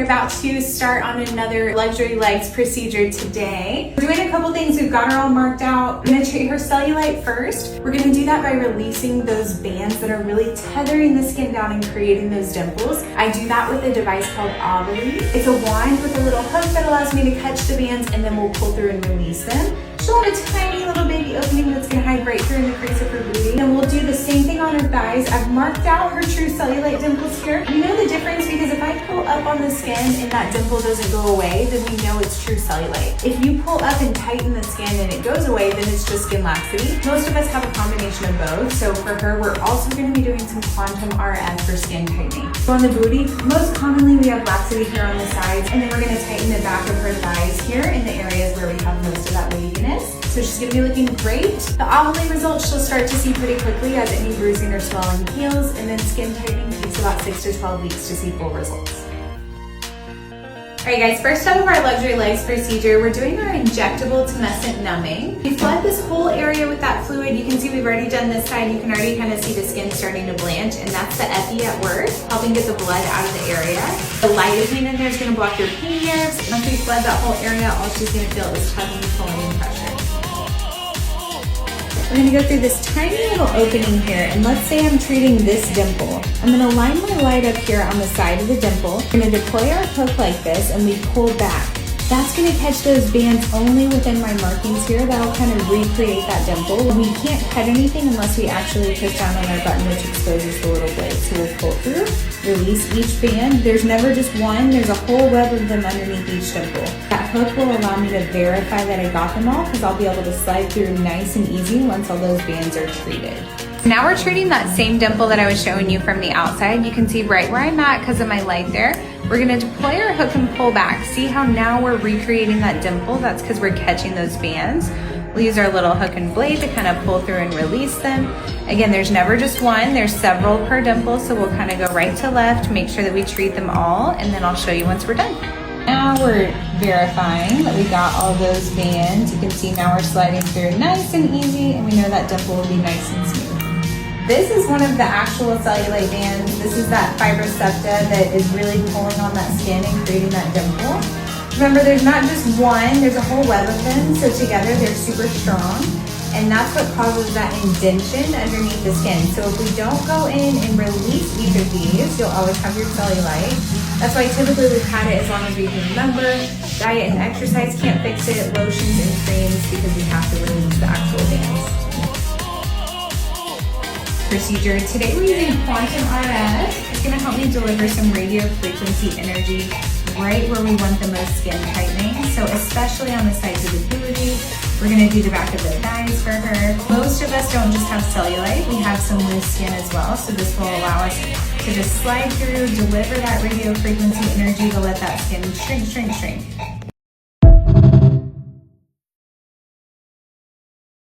We're about to start on another luxury legs procedure today. We're doing a couple things. We've got her all marked out. I'm gonna treat her cellulite first. We're gonna do that by releasing those bands that are really tethering the skin down and creating those dimples. I do that with a device called Aveli. It's a wand with a little hook that allows me to catch the bands, and then we'll pull through and release them. She'll have a tiny little baby opening that's gonna hide right through in the crease of her booty. And we'll do the same thing on her thighs. I've marked out her true cellulite dimples here. You know the difference because if I pull up on the skin and that dimple doesn't go away, then we know it's true cellulite. If you pull up and tighten the skin and it goes away, then it's just skin laxity. Most of us have a combination of both. So for her, we're also gonna be doing some quantum RF for skin tightening. So on the booty, most commonly we have laxity here on the sides, and then we're gonna tighten the back of her thighs here in the areas where we have most of that waviness. So she's gonna be looking great. The Aveli results she'll start to see pretty quickly as any bruising or swelling heals, and then skin tightening takes about 6 to 12 weeks to see full results. All right guys, first up of our luxury legs procedure, we're doing our injectable tumescent numbing. We flood this whole area with that fluid. You can see we've already done this side. You can already kind of see the skin starting to blanch, and that's the epi at work, helping get the blood out of the area. The lidocaine in there is gonna block your pain nerves. Once we flood that whole area, all she's gonna feel is tugging, pulling, and pressure. We're gonna go through this tiny little opening here, and let's say I'm treating this dimple. I'm gonna line my light up here on the side of the dimple. We're gonna deploy our hook like this, and we pull back. That's gonna catch those bands only within my markings here. That'll kind of recreate that dimple. We can't cut anything unless we actually push down on our button, which exposes the little blade. So we'll pull through, release each band. There's never just one, there's a whole web of them underneath each dimple. That hook will allow me to verify that I got them all, because I'll be able to slide through nice and easy once all those bands are treated. Now we're treating that same dimple that I was showing you from the outside. You can see right where I'm at because of my light there. We're gonna deploy our hook and pull back. See how now we're recreating that dimple? That's because we're catching those bands. We'll use our little hook and blade to kind of pull through and release them. Again, there's never just one, there's several per dimple, so we'll kind of go right to left, make sure that we treat them all, and then I'll show you once we're done. Now we're verifying that we got all those bands. You can see now we're sliding through nice and easy, and we know that dimple will be nice and smooth. This is one of the actual cellulite bands. This is that fibrous septa that is really pulling on that skin and creating that dimple. Remember, there's not just one, there's a whole web of them, so together they're super strong, and that's what causes that indentation underneath the skin. So if we don't go in and release each of these, you'll always have your cellulite. That's why typically we've had it as long as we can remember. Diet and exercise can't fix it, lotions and creams, because we have to release the actual bands. Procedure. Today we're using quantum RF. It's going to help me deliver some radio frequency energy right where we want the most skin tightening. So especially on the sides of the booty. We're going to do the back of the thighs for her. Most of us don't just have cellulite, we have some loose skin as well. So this will allow us to just slide through, deliver that radio frequency energy to let that skin shrink, shrink, shrink.